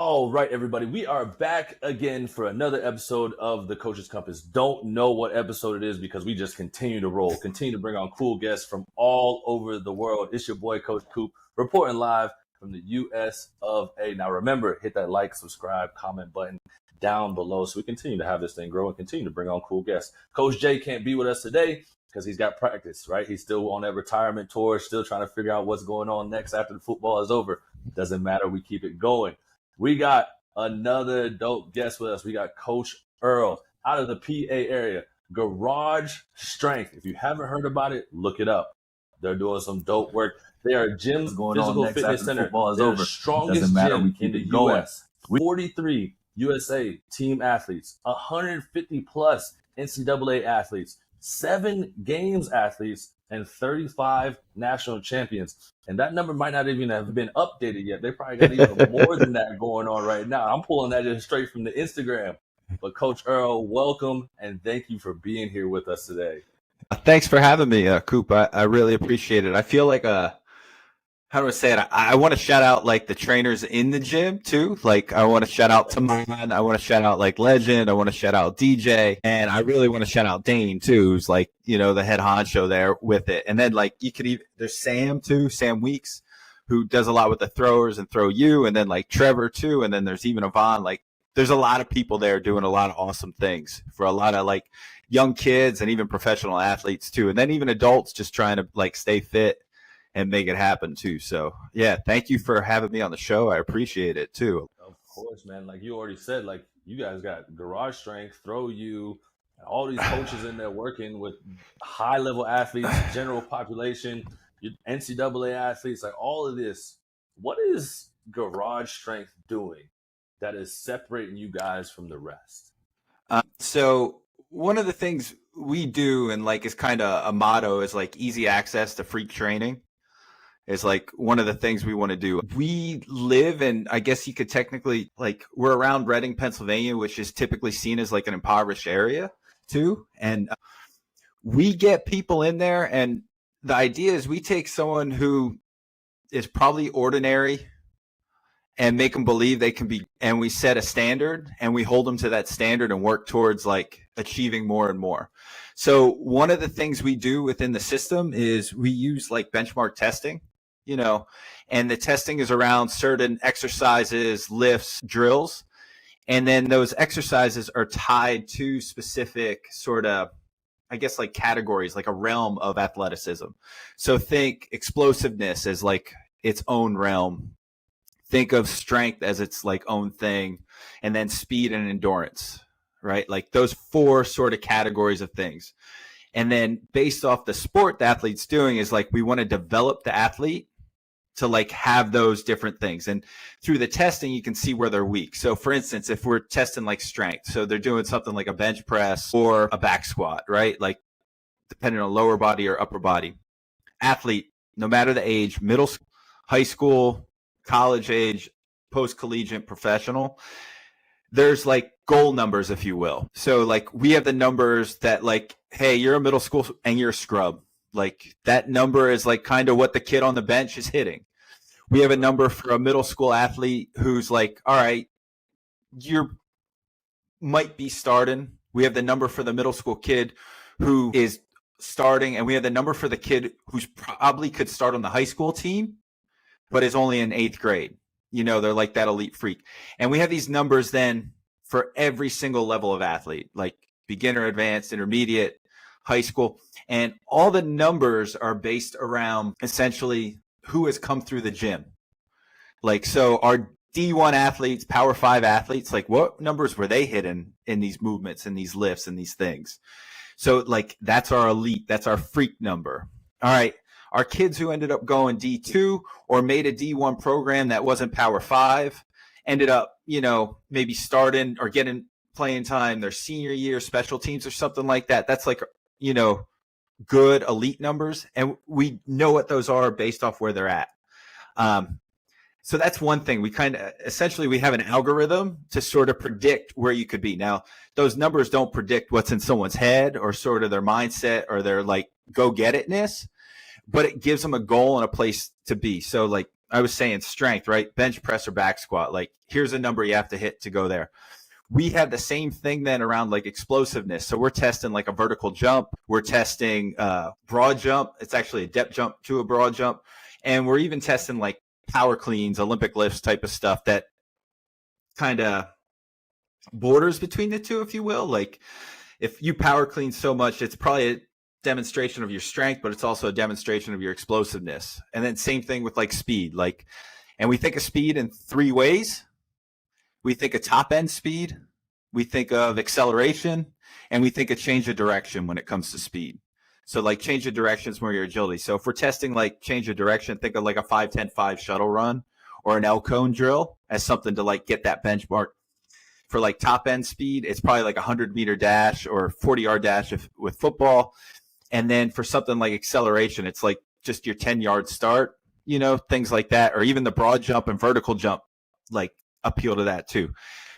All right, everybody, we are back again for another episode of the Coach's Compass. Don't know what episode it is because we just continue to roll, continue to bring on cool guests from all over the world. It's your boy, Coach Coop, reporting live from the US of A. Now, remember, hit that like, subscribe, comment button down below so we continue to have this thing grow and continue to bring on cool guests. Coach Jay can't be with us today because he's got practice, right? He's still on that retirement tour, still trying to figure out what's going on next after the football is over. Doesn't matter. We keep it going. We got another dope guest with us. We got Coach Earl out of the PA area. Garage Strength. If you haven't heard about it, look it up. They're doing some dope work. They are Gym's physical fitness center. They're the strongest gym in the U.S. 43 USA team athletes, 150 plus NCAA athletes, 7 games athletes, and 35 national champions. And that number might not even have been updated yet. They probably got even more than that going on right now. I'm pulling that just straight from the Instagram. But Coach Earl, welcome, and thank you for being here with us today. Thanks for having me, Coop. I really appreciate it. I feel like how do I say it? I want to shout out like the trainers in the gym too. Like I want to shout out Taman. I want to shout out like Legend. I want to shout out DJ, and I really want to shout out Dane too, who's like the head honcho there with it. And then like you could even there's Sam too, Sam Weeks, who does a lot with the throwers and throw you, and then like Trevor too, and then there's even Yvonne. Like there's a lot of people there doing a lot of awesome things for a lot of like young kids and even professional athletes too, and then even adults just trying to like stay fit and make it happen too. So yeah, thank you for having me on the show. I appreciate it too. Of course, man. Like you already said, like you guys got Garage Strength, Throw You, all these coaches in there working with high level athletes, general population, NCAA athletes, like all of this. What is Garage Strength doing that is separating you guys from the rest? So one of the things we do, and like is kind of a motto, is like easy access to freak training. Is like one of the things we want to do. We live in, I guess you could technically, like we're around Reading, Pennsylvania, which is typically seen as like an impoverished area too. And we get people in there, and the idea is we take someone who is probably ordinary and make them believe they can be, and we set a standard and we hold them to that standard and work towards like achieving more and more. So one of the things we do within the system is we use like benchmark testing, and the testing is around certain exercises, lifts, drills. And then those exercises are tied to specific sort of, I guess, like categories, like a realm of athleticism. So think explosiveness as like its own realm. Think of strength as its like own thing, and then speed and endurance, right? Like those 4 sort of categories of things. And then based off the sport the athlete's doing is like we want to develop the athlete to like have those different things. And through the testing, you can see where they're weak. So for instance, if we're testing like strength, so they're doing something like a bench press or a back squat, right? Like depending on lower body or upper body. Athlete, no matter the age, middle school, high school, college age, post-collegiate, professional, there's like goal numbers, if you will. So like we have the numbers that like, hey, you're a middle school and you're a scrub. Like that number is like kind of what the kid on the bench is hitting. We have a number for a middle school athlete who's like, all right, you might be starting. We have the number for the middle school kid who is starting, and we have the number for the kid who's probably could start on the high school team, but is only in 8th grade. They're like that elite freak. And we have these numbers then for every single level of athlete, like beginner, advanced, intermediate, high school. And all the numbers are based around essentially who has come through the gym. Like, so our D1 athletes, Power 5 athletes, like what numbers were they hitting in these movements and these lifts and these things? So like, that's our elite, that's our freak number. All right. Our kids who ended up going D2 or made a D1 program that wasn't Power 5 ended up, maybe starting or getting playing time their senior year, special teams or something like that. That's like, good elite numbers. And we know what those are based off where they're at. So that's one thing. We essentially we have an algorithm to sort of predict where you could be. Now, those numbers don't predict what's in someone's head or sort of their mindset or their like go get itness, but it gives them a goal and a place to be. So like I was saying strength, right? Bench press or back squat. Like, here's a number you have to hit to go there. We have the same thing then around like explosiveness. So we're testing like a vertical jump. We're testing broad jump. It's actually a depth jump to a broad jump. And we're even testing like power cleans, Olympic lifts type of stuff that kind of borders between the two, if you will. Like, if you power clean so much, it's probably a demonstration of your strength, but it's also a demonstration of your explosiveness. And then same thing with like speed. Like, and we think of speed in three ways. We think of top end speed, we think of acceleration, and we think of change of direction when it comes to speed. So like change of direction is more your agility. So if we're testing like change of direction, think of like a 5-10-5 shuttle run or an L cone drill as something to like get that benchmark. For like top end speed, it's probably like a 100-meter dash or 40-yard dash with football. And then for something like acceleration, it's like just your 10-yard start, you know, things like that, or even the broad jump and vertical jump, like appeal to that too.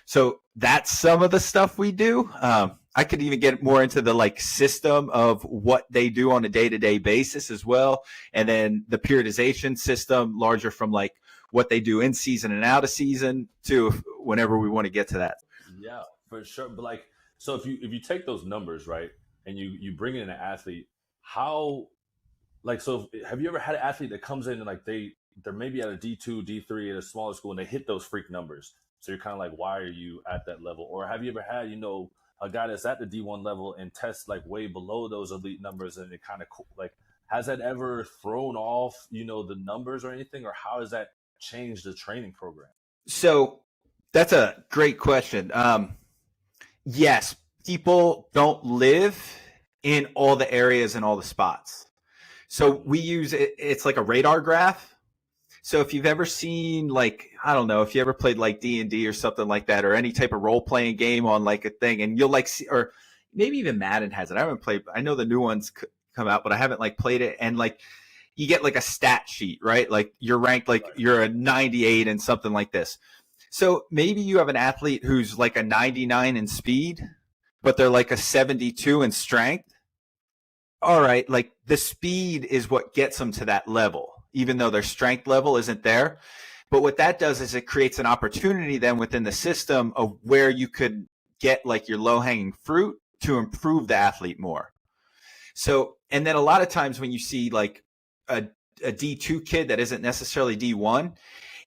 So that's some of the stuff we do. I could even get more into the like system of what they do on a day-to-day basis as well. And then the periodization system, larger from like what they do in season and out of season to whenever we want to get to that. Yeah, for sure. But like, so if you take those numbers, right, and you bring in an athlete, how, like, so have you ever had an athlete that comes in and like they're maybe at a D2, D3 at a smaller school and they hit those freak numbers? So you're kind of like, why are you at that level? Or have you ever had, you know, a guy that's at the D1 level and tests like way below those elite numbers, and it kind of like, has that ever thrown off, you know, the numbers or anything? Or how has that changed the training program? So that's a great question. Yes, people don't live in all the areas and all the spots. So we use it, it's like a radar graph. So if you've ever seen, like, I don't know, if you ever played like D&D or something like that, or any type of role-playing game on like a thing, and you'll like see, or maybe even Madden has it. I haven't played, I know the new ones come out, but I haven't like played it. And like, you get like a stat sheet, right? Like you're ranked, like you're a 98 and something like this. So maybe you have an athlete who's like a 99 in speed, but they're like a 72 in strength. All right, like the speed is what gets them to that level, even though their strength level isn't there. But what that does is it creates an opportunity then within the system of where you could get like your low-hanging fruit to improve the athlete more. So, and then a lot of times when you see like a D2 kid that isn't necessarily D1,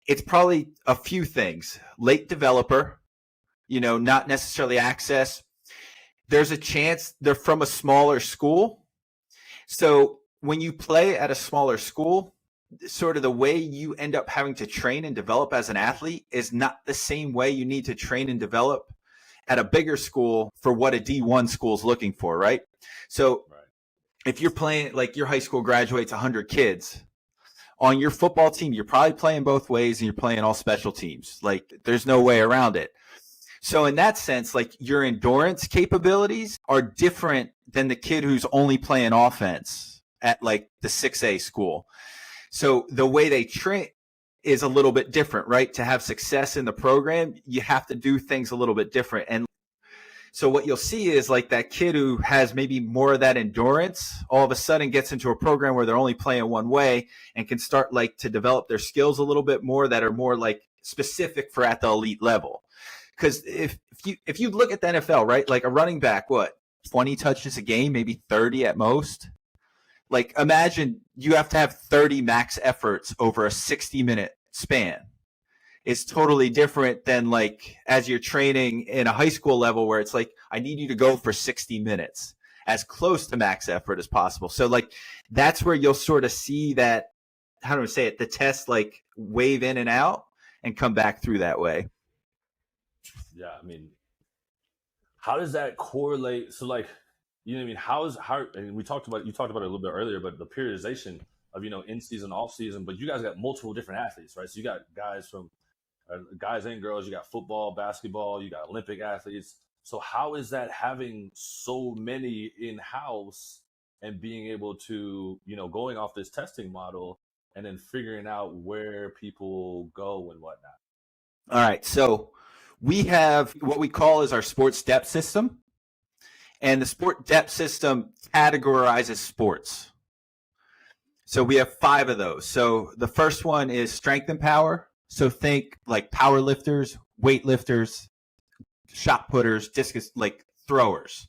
it's probably a few things. Late developer, you know, not necessarily access. There's a chance they're from a smaller school. So when you play at a smaller school, sort of the way you end up having to train and develop as an athlete is not the same way you need to train and develop at a bigger school for what a D1 school is looking for, right? So if you're playing, like your high school graduates 100 kids, on your football team, you're probably playing both ways and you're playing all special teams. Like there's no way around it. So in that sense, like your endurance capabilities are different than the kid who's only playing offense at like the 6A school. So the way they train is a little bit different, right? To have success in the program, you have to do things a little bit different. And so what you'll see is like that kid who has maybe more of that endurance all of a sudden gets into a program where they're only playing one way and can start like to develop their skills a little bit more that are more like specific for at the elite level. Because if you look at the NFL, right, like a running back, what, 20 touches a game, maybe 30 at most? Like imagine you have to have 30 max efforts over a 60-minute span. It's totally different than like as you're training in a high school level where it's like, I need you to go for 60 minutes as close to max effort as possible. So like that's where you'll sort of see that, how do I say it, the test like wave in and out and come back through that way. Yeah, I mean, how does that correlate? So like, you know what I mean? How, and you talked about it a little bit earlier, but the periodization of, you know, in season, off season, but you guys got multiple different athletes, right? So you got guys from guys and girls, you got football, basketball, you got Olympic athletes. So how is that having so many in-house and being able to, you know, going off this testing model and then figuring out where people go and whatnot? All right. So we have what we call is our sports depth system. And the sport depth system categorizes sports. So we have 5 of those. So the first one is strength and power. So think like power lifters, weight lifters, shot putters, discus, like throwers.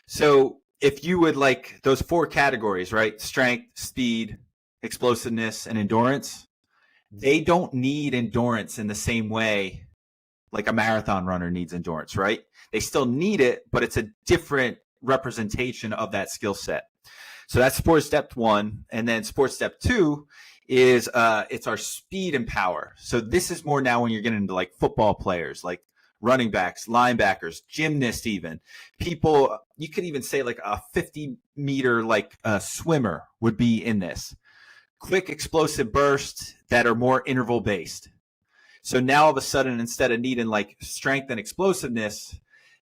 So if you would like those 4 categories, right? Strength, speed, explosiveness, and endurance, they don't need endurance in the same way like a marathon runner needs endurance, right? They still need it, but it's a different representation of that skill set. So that's sports step 1. And then sports step 2 is it's our speed and power. So this is more now when you're getting into like football players, like running backs, linebackers, gymnasts, even people. You could even say like a 50-meter like swimmer would be in this. Quick explosive bursts that are more interval based. So now all of a sudden, instead of needing like strength and explosiveness,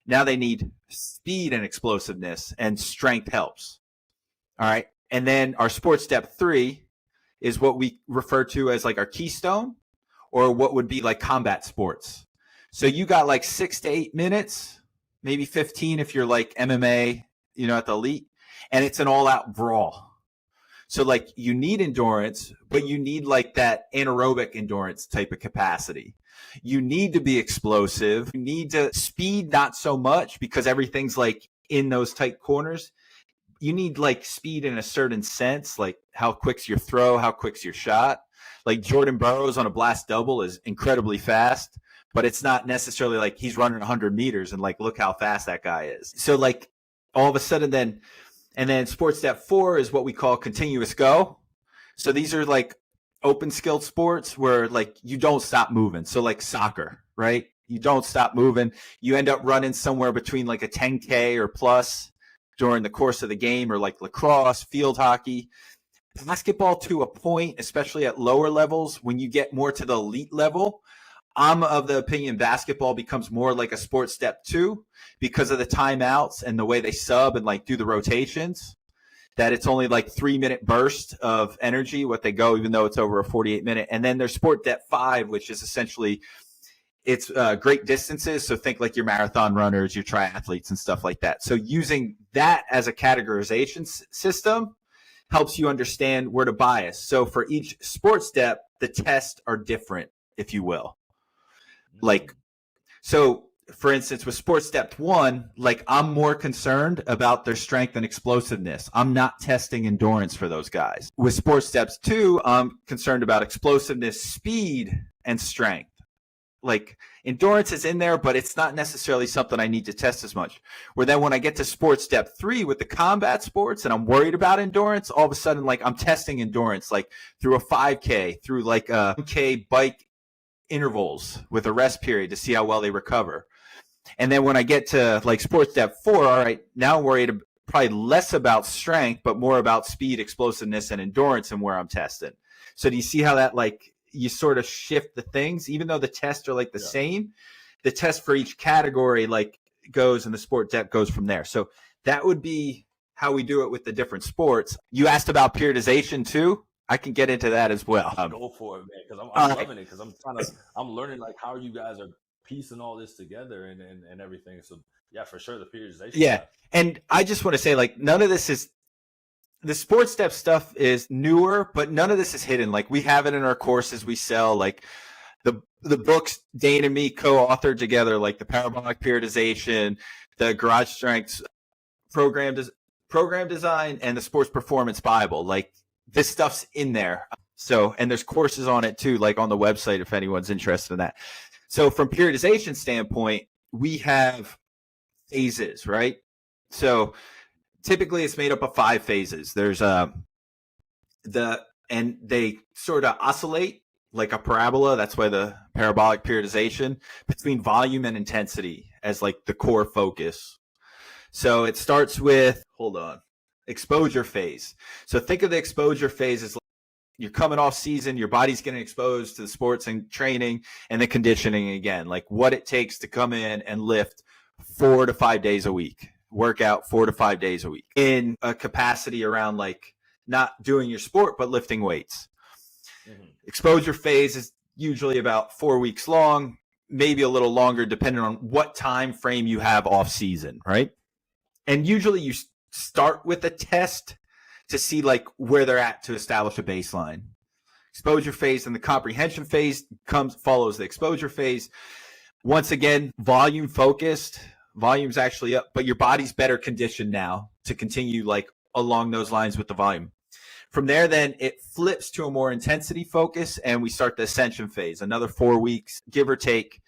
now they need speed and explosiveness, and strength helps. All right. And then our sports step 3 is what we refer to as like our keystone, or what would be like combat sports. So you got like 6 to 8 minutes, maybe 15 if you're like MMA, at the elite, and it's an all out brawl. So like you need endurance, but you need like that anaerobic endurance type of capacity. You need to be explosive. You need to speed, not so much, because everything's like in those tight corners. You need like speed in a certain sense, like how quick's your throw, how quick's your shot. Like Jordan Burroughs on a blast double is incredibly fast, but it's not necessarily like he's running 100 meters and like, look how fast that guy is. So like all of a sudden then, and then sports step 4 is what we call continuous go. So these are like open skilled sports where like you don't stop moving. So like soccer, right? You don't stop moving. You end up running somewhere between like a 10K or plus during the course of the game, or like lacrosse, field hockey. Basketball to a point, especially at lower levels, when you get more to the elite level, I'm of the opinion basketball becomes more like a sports step 2 because of the timeouts and the way they sub and like do the rotations, that it's only like 3-minute burst of energy, what they go, even though it's over a 48-minute. And then there's sport step 5, which is essentially it's great distances. So think like your marathon runners, your triathletes and stuff like that. So using that as a categorization system helps you understand where to bias. So for each sports step, the tests are different, if you will. Like, so for instance, with sports step 1, like I'm more concerned about their strength and explosiveness. I'm not testing endurance for those guys. With sports steps 2, I'm concerned about explosiveness, speed, and strength. Like endurance is in there, but it's not necessarily something I need to test as much. Where then when I get to sports step 3 with the combat sports and I'm worried about endurance, all of a sudden, like I'm testing endurance, like through a 5K, through like a 1K bike intervals with a rest period to see how well they recover. And then when I get to like sports step 4, all right, now I'm worried probably less about strength, but more about speed, explosiveness, and endurance and where I'm testing. So do you see how that like you sort of shift the things, even though the tests are like the same, the test for each category like goes, and the sport depth goes from there. So that would be how we do it with the different sports. You asked about periodization too. I can get into that as well. Go for it, man, because I'm loving it, because I'm learning like how you guys are piecing all this together and everything. So yeah, for sure, the periodization. Yeah, and I just want to say like none of this is, the sports step stuff is newer, but none of this is hidden. Like we have it in our courses we sell, like the books Dane and me co-authored together, like the parabolic periodization, the garage strengths program design, and the sports performance Bible. Like this stuff's in there. So, and there's courses on it too, like on the website if anyone's interested in that. So from periodization standpoint, we have phases, right? So typically it's made up of 5 phases. There's and they sort of oscillate like a parabola. That's why the parabolic periodization, between volume and intensity as like the core focus. So it starts with, exposure phase. So think of the exposure phase as like you're coming off season, your body's getting exposed to the sports and training and the conditioning again, like what it takes to come in and lift 4 to 5 days a week, work out 4 to 5 days a week in a capacity around like not doing your sport, but lifting weights. Mm-hmm. Exposure phase is usually about 4 weeks long, maybe a little longer, depending on what time frame you have off season, right? And usually you start with a test to see like where they're at to establish a baseline. Exposure phase and the comprehension phase follows the exposure phase. Once again, volume focused. Volume's actually up, but your body's better conditioned now to continue like along those lines with the volume. From there, then it flips to a more intensity focus, and we start the ascension phase, another 4 weeks, give or take.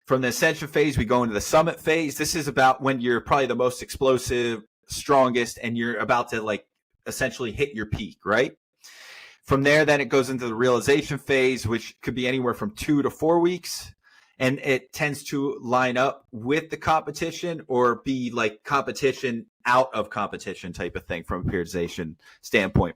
From the ascension phase, we go into the summit phase. This is about when you're probably the most explosive, strongest, and you're about to like essentially hit your peak, right? From there, then it goes into the realization phase, which could be anywhere from 2 to 4 weeks. And it tends to line up with the competition or be like competition out of competition type of thing from a periodization standpoint.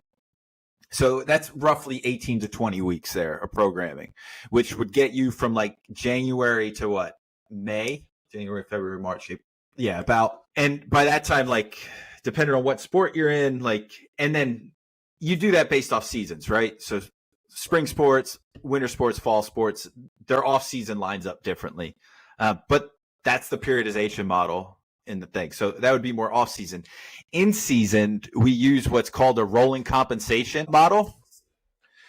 So that's roughly 18 to 20 weeks there of programming, which would get you from like January to what? May? January, February, March. Yeah, about. And by that time, like, depending on what sport you're in, like, and then you do that based off seasons, right? So spring sports, winter sports, fall sports, their off-season lines up differently. But that's the periodization model in the thing. So that would be more off-season. In season, we use what's called a rolling compensation model.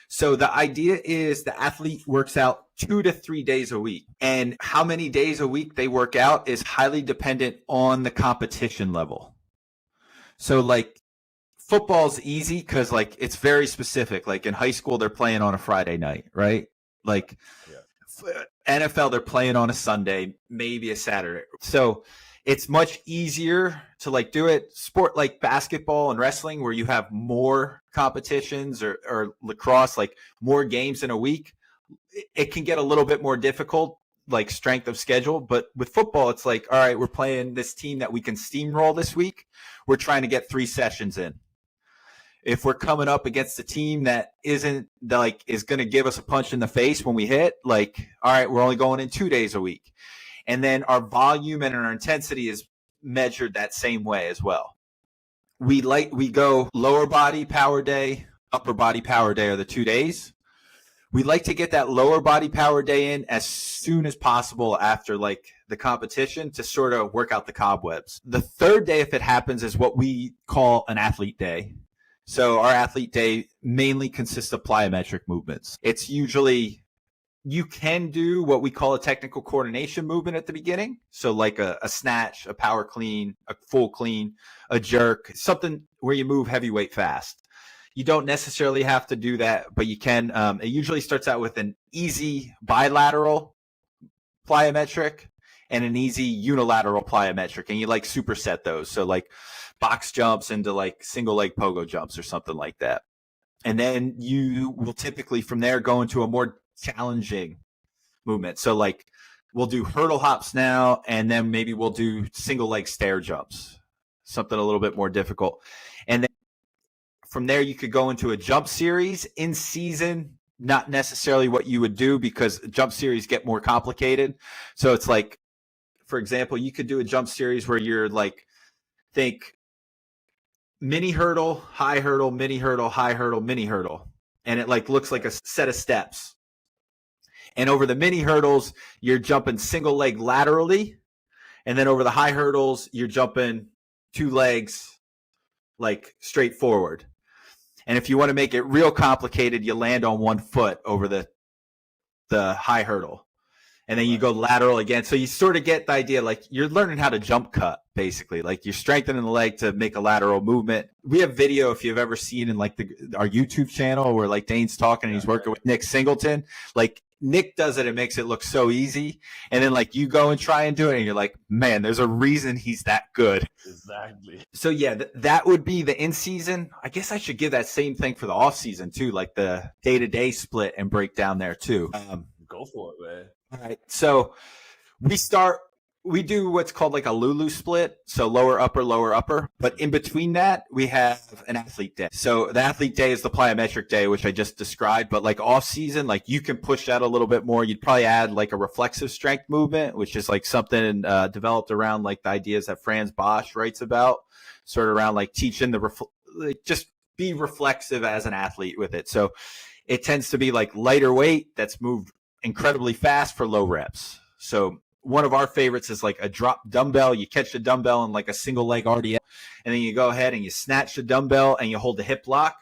So the idea is the athlete works out 2 to 3 days a week. And how many days a week they work out is highly dependent on the competition level. So like football's easy because like it's very specific. Like in high school, they're playing on a Friday night, right? Like NFL, they're playing on a Sunday, maybe a Saturday. So it's much easier to like do it. Sport like basketball and wrestling, where you have more competitions, or lacrosse, like more games in a week, it can get a little bit more difficult, like strength of schedule. But with football, it's like, all right, we're playing this team that we can steamroll this week. We're trying to get 3 sessions in. If we're coming up against a team that isn't like is going to give us a punch in the face when we hit, like, all right, we're only going in 2 days a week. And then our volume and our intensity is measured that same way as well. We go lower body power day, upper body power day are the 2 days. We like to get that lower body power day in as soon as possible after like the competition to sort of work out the cobwebs. The third day, if it happens, is what we call an athlete day. So our athlete day mainly consists of plyometric movements. It's usually, you can do what we call a technical coordination movement at the beginning. So like a snatch, a power clean, a full clean, a jerk, something where you move heavyweight fast. You don't necessarily have to do that, but you can. It usually starts out with an easy bilateral plyometric and an easy unilateral plyometric, and you like superset those. So like box jumps into like single leg pogo jumps or something like that. And then you will typically from there go into a more challenging movement. So like we'll do hurdle hops now, and then maybe we'll do single leg stair jumps, something a little bit more difficult. And then from there you could go into a jump series in season, not necessarily what you would do because jump series get more complicated. So it's like, for example, you could do a jump series where you're like, think mini hurdle, high hurdle, mini hurdle, high hurdle, mini hurdle. And it like looks like a set of steps. And over the mini hurdles, you're jumping single leg laterally. And then over the high hurdles, you're jumping 2 legs like straight forward. And if you want to make it real complicated, you land on 1 foot over the high hurdle. And then you go lateral again. So you sort of get the idea, like you're learning how to jump cut, basically. Like you're strengthening the leg to make a lateral movement. We have video, if you've ever seen in like our YouTube channel where like Dane's talking and he's working with Nick Singleton. Like Nick does it and makes it look so easy. And then like you go and try and do it and you're like, man, there's a reason he's that good. Exactly. So yeah, that would be the in-season. I guess I should give that same thing for the off-season too, like the day-to-day split and break down there too. Go for it, man. All right. So we do what's called like a Lulu split. So lower, upper. But in between that, we have an athlete day. So the athlete day is the plyometric day, which I just described. But like off season, like you can push that a little bit more. You'd probably add like a reflexive strength movement, which is like something developed around like the ideas that Franz Bosch writes about, sort of around like teaching just be reflexive as an athlete with it. So it tends to be like lighter weight that's moved incredibly fast for low reps. So one of our favorites is like a drop dumbbell. You catch the dumbbell in like a single leg RDL, and then you go ahead and you snatch the dumbbell and you hold the hip lock.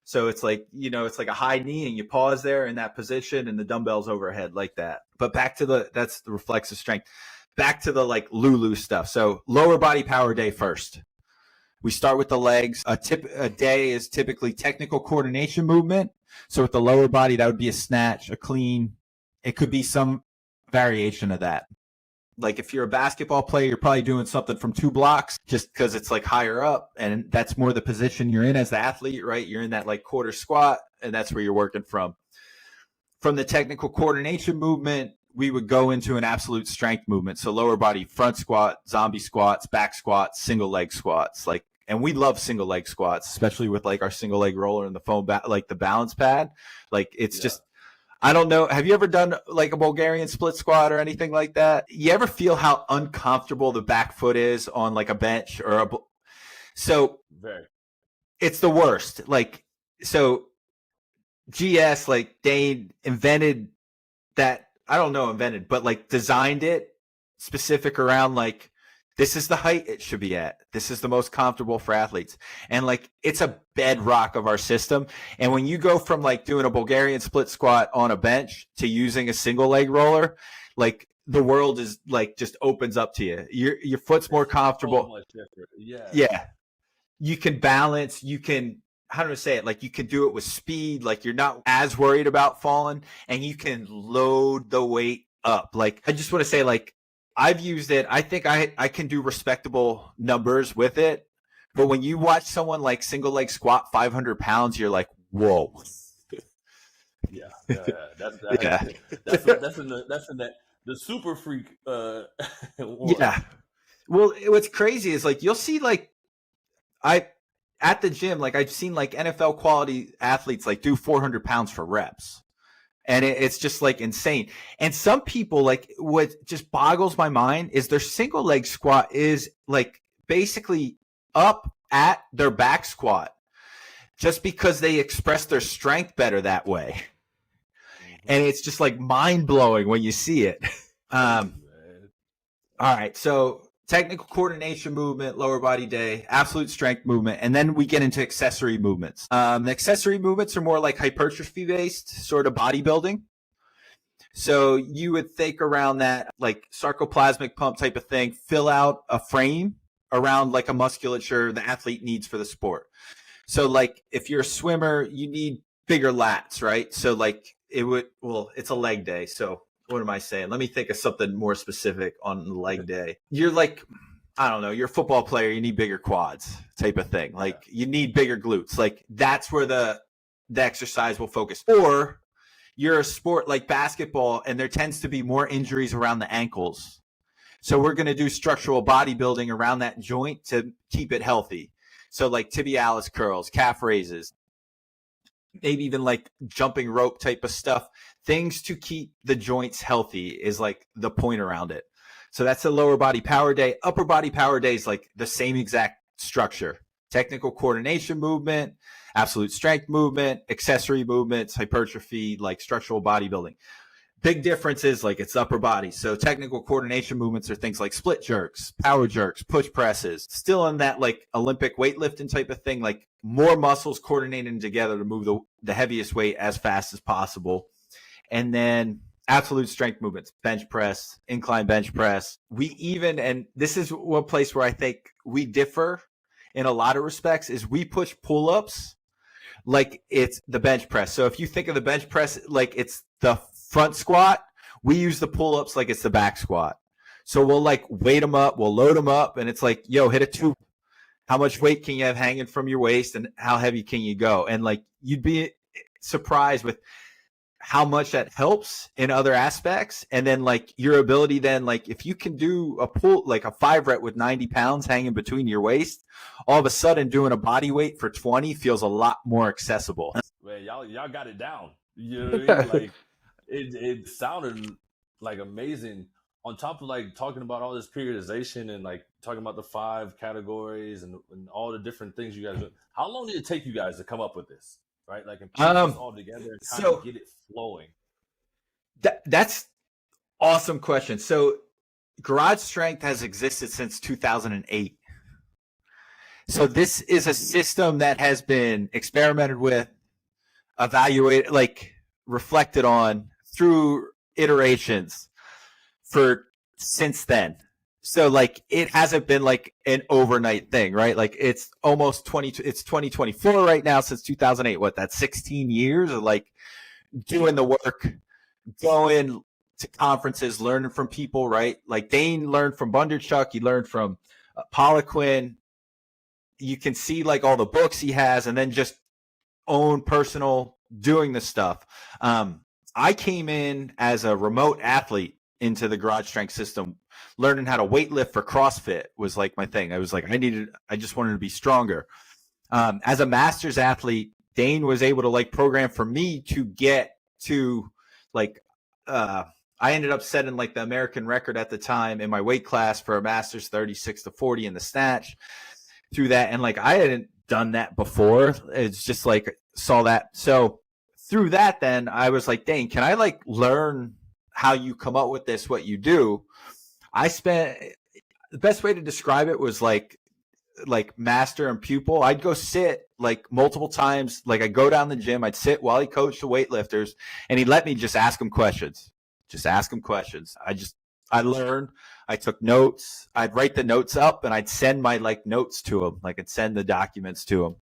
So it's like, it's like a high knee and you pause there in that position and the dumbbell's overhead like that. But back to that's the reflexive strength. Back to the like Lulu stuff. So lower body power day first. We start with the legs. A day is typically technical coordination movement. So with the lower body, that would be a snatch, a clean. It could be some variation of that. Like if you're a basketball player, you're probably doing something from 2 blocks just because it's like higher up, and that's more the position you're in as the athlete, right? You're in that like quarter squat, and that's where you're working from. From the technical coordination movement, we would go into an absolute strength movement. So lower body, front squat, zombie squats, back squats, single leg squats. And we love single leg squats, especially with like our single leg roller and the foam, like the balance pad. Like it's just, I don't know. Have you ever done like a Bulgarian split squat or anything like that? You ever feel how uncomfortable the back foot is on like a bench or so Very. It's the worst. Like, so GS, like Dane invented that. I don't know, but like designed it specific around like, this is the height it should be at. This is the most comfortable for athletes. And like, it's a bedrock of our system. And when you go from like doing a Bulgarian split squat on a bench to using a single leg roller, like the world is like, just opens up to you. Your foot's more comfortable. So much different. Yeah. Yeah. You can balance, you can, how do I say it? Like you can do it with speed. Like you're not as worried about falling, and you can load the weight up. Like, I just want to say, like, I've used it. I think I can do respectable numbers with it. But when you watch someone like single leg squat 500 pounds, you're like, whoa. Yeah. That's in the super freak. Yeah. Well, what's crazy is like, you'll see like, at the gym, like I've seen like NFL quality athletes like do 400 pounds for reps. And it's just like insane. And some people, like, what just boggles my mind is their single leg squat is like basically up at their back squat just because they express their strength better that way. And it's just like mind blowing when you see it. All right. So technical coordination movement, lower body day, absolute strength movement, and then we get into accessory movements. The accessory movements are more like hypertrophy based, sort of bodybuilding. So you would think around that, like sarcoplasmic pump type of thing, fill out a frame around like a musculature the athlete needs for the sport. So like if you're a swimmer, you need bigger lats, right? So like it's a leg day. So what am I saying? Let me think of something more specific on the leg day. You're like, I don't know, you're a football player, you need bigger quads type of thing. Like you need bigger glutes. Like that's where the exercise will focus. Or you're a sport like basketball and there tends to be more injuries around the ankles. So we're going to do structural bodybuilding around that joint to keep it healthy. So like tibialis curls, calf raises, maybe even like jumping rope type of stuff. Things to keep the joints healthy is like the point around it. So that's the lower body power day. Upper body power day is like the same exact structure. Technical coordination movement, absolute strength movement, accessory movements, hypertrophy, like structural bodybuilding. Big difference is like it's upper body. So technical coordination movements are things like split jerks, power jerks, push presses, still in that like Olympic weightlifting type of thing, like more muscles coordinating together to move the heaviest weight as fast as possible. And then absolute strength movements, bench press, incline bench press. And this is one place where I think we differ in a lot of respects, is we push pull-ups like it's the bench press. So if you think of the bench press like it's the front squat, we use the pull-ups like it's the back squat. So we'll like weight them up, we'll load them up, and it's like, yo, hit a tube. How much weight can you have hanging from your waist and how heavy can you go? And like, you'd be surprised with how much that helps in other aspects. And then like your ability then, like if you can do a pull, like a 5 rep with 90 pounds hanging between your waist, all of a sudden doing a body weight for 20 feels a lot more accessible. Man, y'all got it down. You know what I mean? Like it sounded like amazing. On top of like talking about all this periodization and like talking about the 5 categories and all the different things you guys do. How long did it take you guys to come up with this? Right? Like, and put this all together and kind of get it flowing. That's awesome question. So Garage Strength has existed since 2008. So this is a system that has been experimented with, evaluated, like reflected on through iterations for since then. So like it hasn't been like an overnight thing, right? Like it's almost 2024 right now since 2008. What, that's 16 years of like doing the work, going to conferences, learning from people, right? Like Dane learned from Bunderchuck, he learned from Poliquin. You can see like all the books he has, and then just own personal doing the stuff. I came in as a remote athlete into the Garage Strength system, learning how to weightlift for CrossFit was like my thing. I was like, I just wanted to be stronger. As a master's athlete, Dane was able to like program for me to get to like, I ended up setting like the American record at the time in my weight class for a master's 36 to 40 in the snatch through that. And like, I hadn't done that before. It's just like saw that. So through that, then I was like, Dane, can I like learn how you come up with this, what you do? The best way to describe it was like master and pupil. I'd go sit like multiple times. Like I'd go down the gym, I'd sit while he coached the weightlifters, and he'd let me just ask him questions. I learned, I took notes, I'd write the notes up, and I'd send my like notes to him. Like I'd send the documents to him.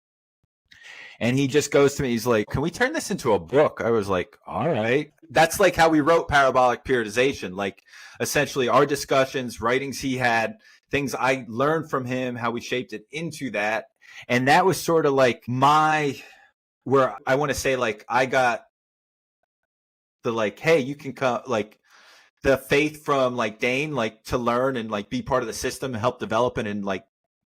And he just goes to me, he's like, can we turn this into a book? I was like, all right. That's like how we wrote Parabolic Periodization. Like essentially our discussions, writings he had, things I learned from him, how we shaped it into that. And that was sort of like where I want to say like I got the like, hey, you can come, like the faith from like Dane, like to learn and like be part of the system and help develop it and like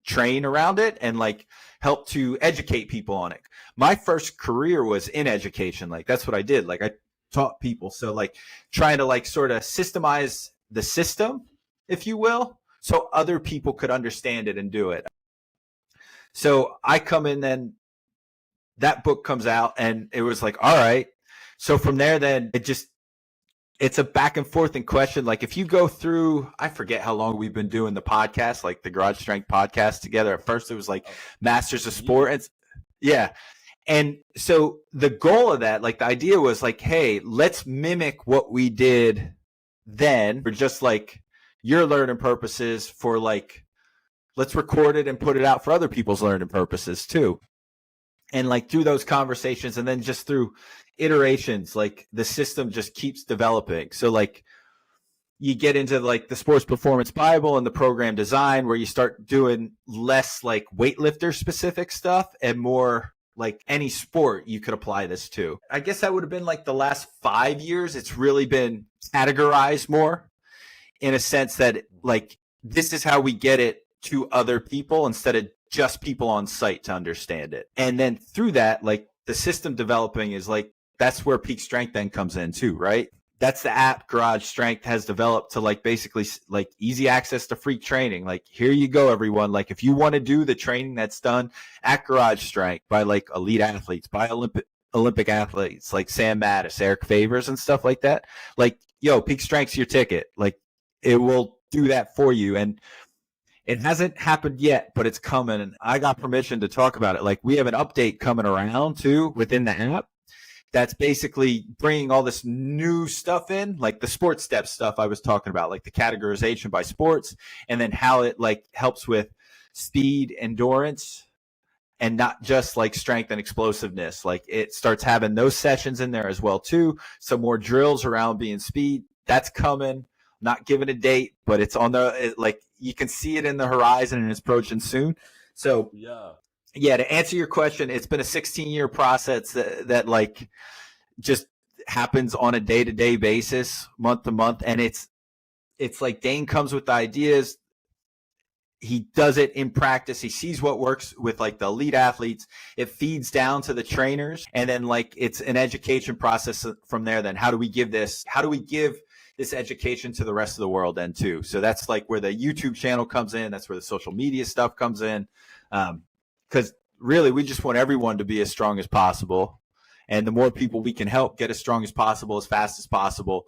train around it and like help to educate people on it. My first career was in education. Like that's what I did. Like I taught people. So like trying to like sort of systemize the system, if you will, so other people could understand it and do it. So I come in, then that book comes out, and it was like, all right. So from there, then it's a back and forth in question. Like if you go through, I forget how long we've been doing the podcast, like the Garage Strength podcast together. At first it was like Masters of Sport. Yeah. And so the goal of that, like the idea was like, hey, let's mimic what we did then for just like your learning purposes, for like, let's record it and put it out for other people's learning purposes too. And like through those conversations, and then just through iterations, like the system just keeps developing. So like you get into like the Sports Performance Bible and the program design, where you start doing less like weightlifter specific stuff and more like any sport you could apply this to. I guess that would have been like the last 5 years. It's really been categorized more in a sense that like this is how we get it to other people instead of just people on site to understand it. And then through that, like the system developing is like, that's where Peak Strength then comes in too, right? That's the app Garage Strength has developed to like basically like easy access to free training. Like here you go, everyone. Like if you want to do the training that's done at Garage Strength by like elite athletes, by Olympic athletes like Sam Mattis, Eric Favors and stuff like that, like, yo, Peak Strength's your ticket. Like it will do that for you. And it hasn't happened yet, but it's coming. And I got permission to talk about it. Like we have an update coming around too within the app that's basically bringing all this new stuff in, like the sports step stuff I was talking about, like the categorization by sports, and then how it like helps with speed, endurance, and not just like strength and explosiveness. Like it starts having those sessions in there as well too. Some more drills around being speed. That's coming. Not giving a date, but it's on like you can see it in the horizon and it's approaching soon. So yeah, to answer your question, it's been a 16-year process that like just happens on a day-to-day basis, month to month. And it's like Dane comes with the ideas. He does it in practice. He sees what works with like the elite athletes. It feeds down to the trainers. And then like it's an education process from there. Then how do we give this education to the rest of the world then too? So that's like where the YouTube channel comes in. That's where the social media stuff comes in. Because really, we just want everyone to be as strong as possible. And the more people we can help get as strong as possible, as fast as possible,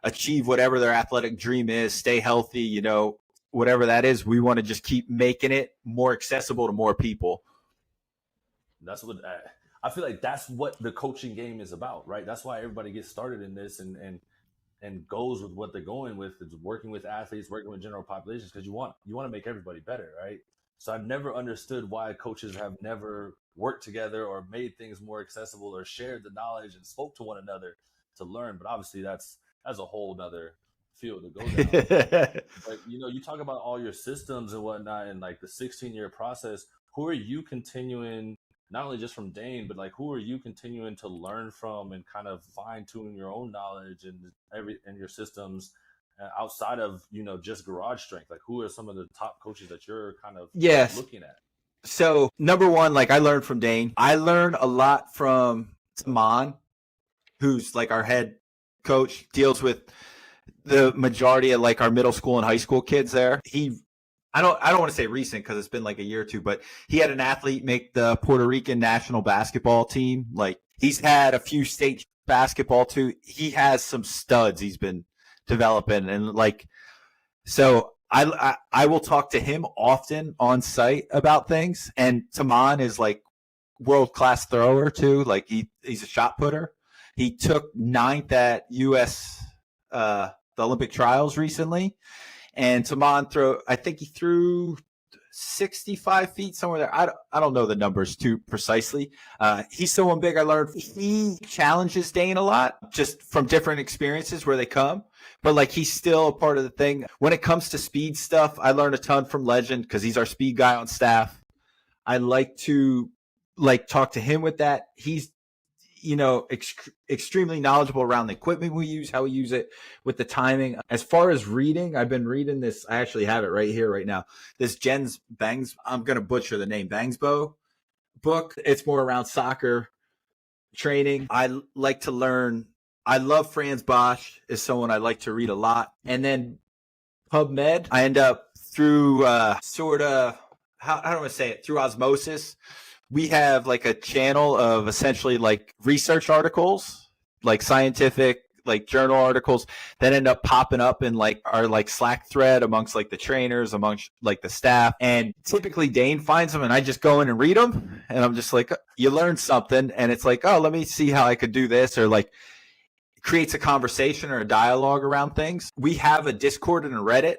achieve whatever their athletic dream is, stay healthy, you know, whatever that is. We want to just keep making it more accessible to more people. That's what I feel like. That's what the coaching game is about, right? That's why everybody gets started in this and goes with what they're going with. It's working with athletes, working with general populations, because you want to make everybody better, right? So I've never understood why coaches have never worked together or made things more accessible or shared the knowledge and spoke to one another to learn. But obviously that's a whole nother field to go down. But you talk about all your systems and whatnot, and like the 16-year process. Who are you continuing, not only just from Dane, but like who are you continuing to learn from and kind of fine tune your own knowledge and your systems outside of just garage strength? Like who are some of the top coaches that you're kind of looking at? So number one, like I learned from Dane. I learned a lot from Taman, who's like our head coach, deals with the majority of like our middle school and high school kids there. I don't want to say recent because it's been like a year or two, but he had an athlete make the Puerto Rican national basketball team. Like he's had a few state basketball too. He has some studs he's been developing, and like, so I will talk to him often on site about things. And Taman is like world-class thrower too. Like he's a shot putter. He took 9th at US, the Olympic trials recently. And Taman I think he threw 65 feet somewhere there. I don't know the numbers too precisely. He's someone big I learned. He challenges Dane a lot just from different experiences where they come. But like he's still a part of the thing. When it comes to speed stuff, I learned a ton from Legend because he's our speed guy on staff. I like to talk to him with that. He's extremely knowledgeable around the equipment we use, how we use it, with the timing. As far as reading, I've been reading this. I actually have it right here, right now. This Jens Bangs, I'm going to butcher the name, Bangsbo book. It's more around soccer training. I like to learn. I love Franz Bosch is someone I like to read a lot. And then PubMed, I end up through sort of, how do I say it? Through osmosis. We have like a channel of essentially like research articles, like scientific, like journal articles that end up popping up in like our like Slack thread amongst like the trainers, amongst like the staff. And typically Dane finds them and I just go in and read them. And I'm just like, you learn something. And it's like, oh, let me see how I could do this, or like creates a conversation or a dialogue around things. We have a Discord and a Reddit.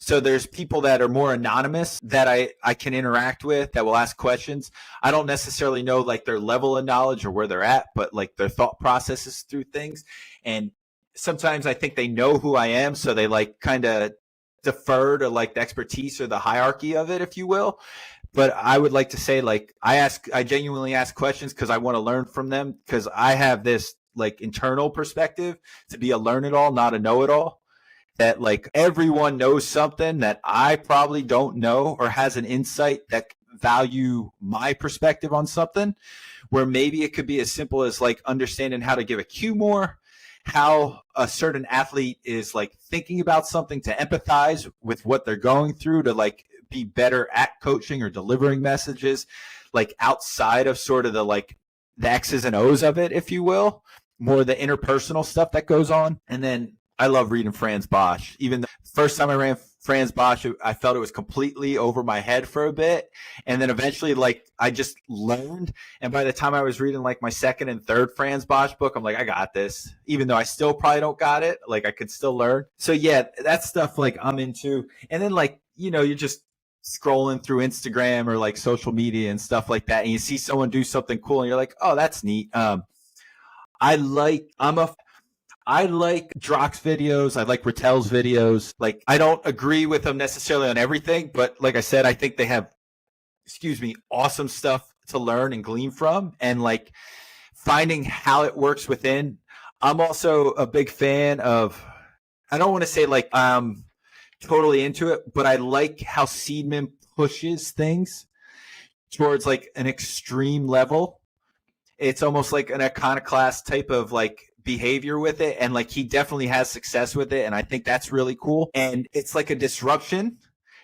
So there's people that are more anonymous that I can interact with that will ask questions. I don't necessarily know like their level of knowledge or where they're at, but like their thought processes through things. And sometimes I think they know who I am. So they like kind of defer to like the expertise or the hierarchy of it, if you will. But I would like to say like I genuinely ask questions because I want to learn from them, because I have this like internal perspective to be a learn-it-all, not a know-it-all. That like everyone knows something that I probably don't know, or has an insight that value my perspective on something, where maybe it could be as simple as like understanding how to give a cue more, how a certain athlete is like thinking about something, to empathize with what they're going through, to like be better at coaching or delivering messages, like outside of sort of the like the X's and O's of it, if you will, more the interpersonal stuff that goes on. And then I love reading Franz Bosch. Even the first time I ran Franz Bosch, I felt it was completely over my head for a bit. And then eventually, like, I just learned. And by the time I was reading, like, my second and third Franz Bosch book, I'm like, I got this. Even though I still probably don't got it, like, I could still learn. So, yeah, that stuff, like, I'm into. And then, like, you're just scrolling through Instagram or, like, social media and stuff like that, and you see someone do something cool, and you're like, oh, that's neat. I like Drock's videos. I like Rattel's videos. Like, I don't agree with them necessarily on everything, but like I said, I think they have, awesome stuff to learn and glean from, and like finding how it works within. I'm also a big fan of, I don't want to say like I'm totally into it, but I like how Seedman pushes things towards like an extreme level. It's almost like an iconoclast type of like behavior with it, and like he definitely has success with it, and I think that's really cool. And it's like a disruption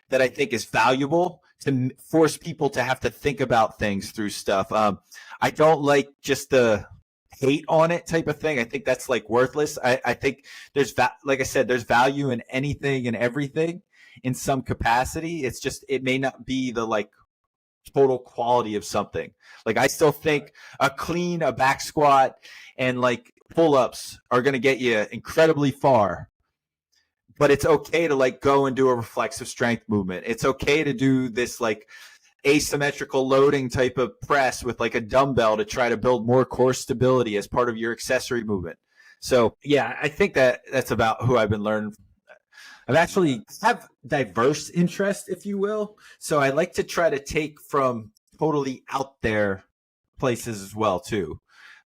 that I think is valuable to force people to have to think about things through stuff. I don't like just the hate on it type of thing. I think that's like worthless. I think like I said, there's value in anything and everything in some capacity. It's just, it may not be the like total quality of something. Like I still think a back squat and like pull-ups are going to get you incredibly far, but it's okay to like go and do a reflexive strength movement. It's okay to do this like asymmetrical loading type of press with like a dumbbell to try to build more core stability as part of your accessory movement. So yeah, I think that's about who I've been learning. I've actually have diverse interest, if you will. So I like to try to take from totally out there places as well too.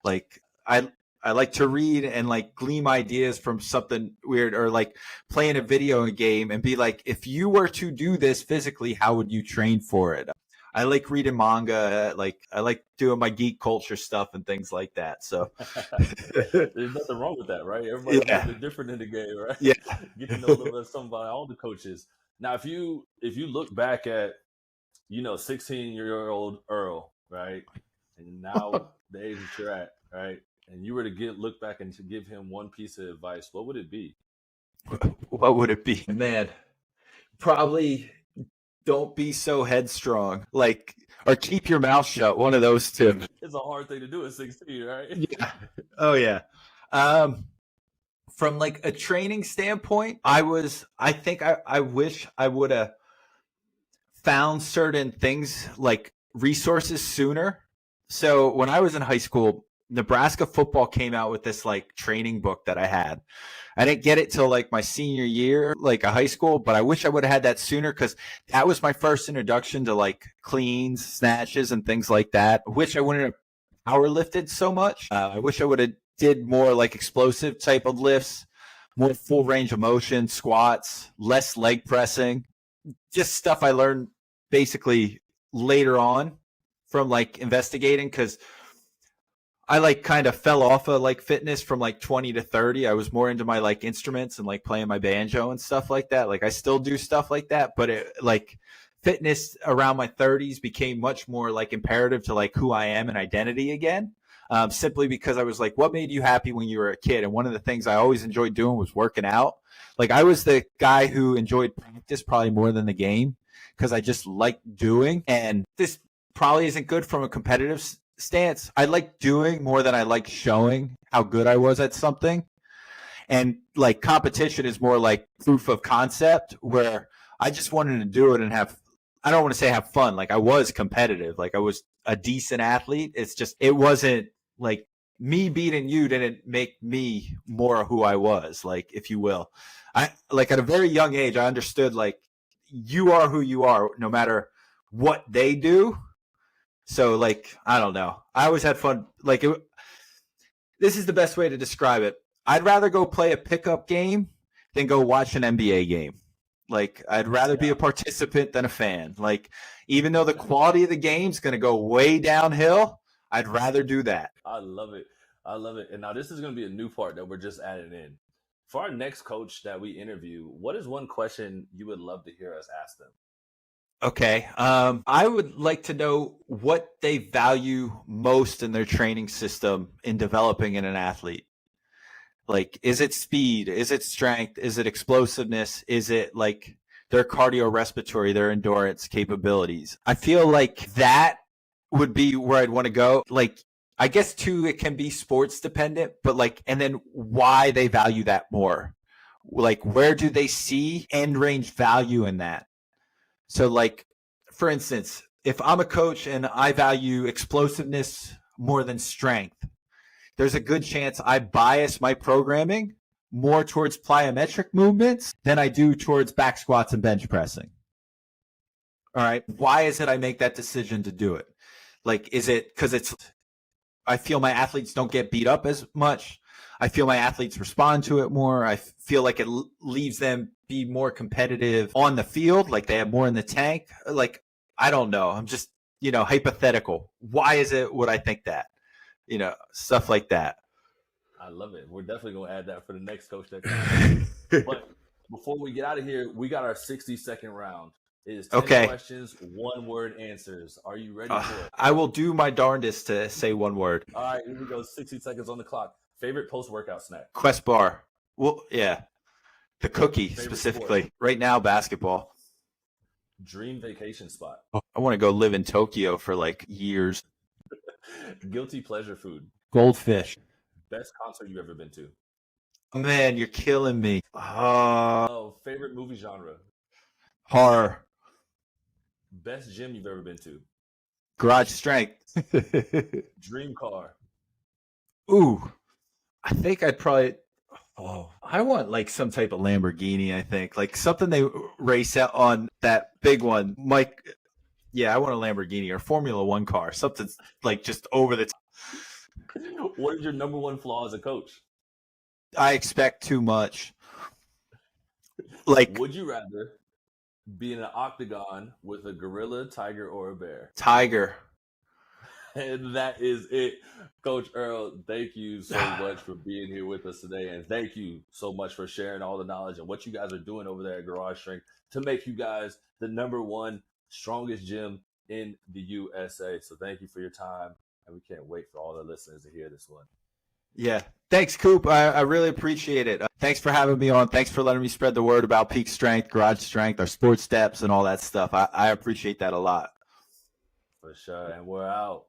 Like I like to read and like glean ideas from something weird, or like playing a video game and be like, if you were to do this physically, how would you train for it? I like reading manga. Like I like doing my geek culture stuff and things like that. So there's nothing wrong with that, right? Everybody's a little bit different in the game, right? Yeah. Get to know a little bit of something about all the coaches. Now, if you look back at 16-year-old Earl, right, and now the age that you're at, right, and you were to look back and to give him one piece of advice, what would it be? What would it be? Man, probably don't be so headstrong. Like, or keep your mouth shut. One of those two. It's a hard thing to do at 16, right? Yeah. Oh yeah. From like a training standpoint, I think I wish I would have found certain things like resources sooner. So when I was in high school, Nebraska football came out with this like training book that I had. I didn't get it till like my senior year, like a high school, but I wish I would have had that sooner, because that was my first introduction to like cleans, snatches, and things like that. I wish I wouldn't have power lifted so much. I wish I would have did more like explosive type of lifts, more full range of motion, squats, less leg pressing, just stuff I learned basically later on from like investigating, because I like kind of fell off of like fitness from like 20 to 30. I was more into my like instruments and like playing my banjo and stuff like that. Like I still do stuff like that, but it like fitness around my 30s became much more like imperative to like who I am and identity again. Simply because I was like, what made you happy when you were a kid? And one of the things I always enjoyed doing was working out. Like I was the guy who enjoyed practice probably more than the game, because I just liked doing. And this probably isn't good from a competitive stance. I like doing more than I like showing how good I was at something. And like competition is more like proof of concept, where I just wanted to do it and I don't want to say have fun. Like I was competitive. Like I was a decent athlete. It's just, it wasn't like me beating you didn't make me more who I was, like, if you will. I like at a very young age, I understood like you are who you are no matter what they do. So like, I don't know. I always had fun. Like this is the best way to describe it. I'd rather go play a pickup game than go watch an NBA game. Like I'd rather be a participant than a fan. Like even though the quality of the game's going to go way downhill, I'd rather do that. I love it. I love it. And now this is going to be a new part that we're just adding in. For our next coach that we interview, what is one question you would love to hear us ask them? Okay. I would like to know what they value most in their training system in developing in an athlete. Like, is it speed? Is it strength? Is it explosiveness? Is it like their cardiorespiratory, their endurance capabilities? I feel like that would be where I'd want to go. Like, I guess too, it can be sports dependent, but like, and then why they value that more. Like, where do they see end range value in that? So like, for instance, if I'm a coach and I value explosiveness more than strength, there's a good chance I bias my programming more towards plyometric movements than I do towards back squats and bench pressing. All right. Why is it I make that decision to do it? Like, is it because I feel my athletes don't get beat up as much? I feel my athletes respond to it more. I feel like it leaves them be more competitive on the field, like they have more in the tank. Like, I don't know. I'm just, hypothetical. Why is it would I think that? Stuff like that. I love it. We're definitely going to add that for the next coach that comes. But before we get out of here, we got our 60-second round. It is 10 Okay. questions, 1-word answers. Are you ready for it? I will do my darndest to say one word. All right, here we go. 60 seconds on the clock. Favorite post-workout snack? Quest bar. Well, yeah. The cookie Favorite specifically. sport? Right now, basketball. Dream vacation spot? I want to go live in Tokyo for like years. Guilty pleasure food? Goldfish. Best concert you've ever been to? Oh, man, you're killing me. Oh, favorite movie genre? Horror. Best gym you've ever been to? Garage strength. Dream car? Ooh, I think I'd probably. Oh, I want like some type of Lamborghini. I think like something they race out on that big one. Mike, yeah, I want a Lamborghini or Formula One car. Something like just over the top. What is your number one flaw as a coach? I expect too much. Like Would you rather be in an octagon with a gorilla, tiger, or a bear? tiger. And that is it. Coach Earl, thank you so much for being here with us today. And thank you so much for sharing all the knowledge and what you guys are doing over there at Garage Strength to make you guys the number one strongest gym in the USA. So thank you for your time. And we can't wait for all the listeners to hear this one. Yeah. Thanks, Coop. I really appreciate it. Thanks for having me on. Thanks for letting me spread the word about Peak Strength, Garage Strength, our sports steps, and all that stuff. I appreciate that a lot. For sure. And we're out.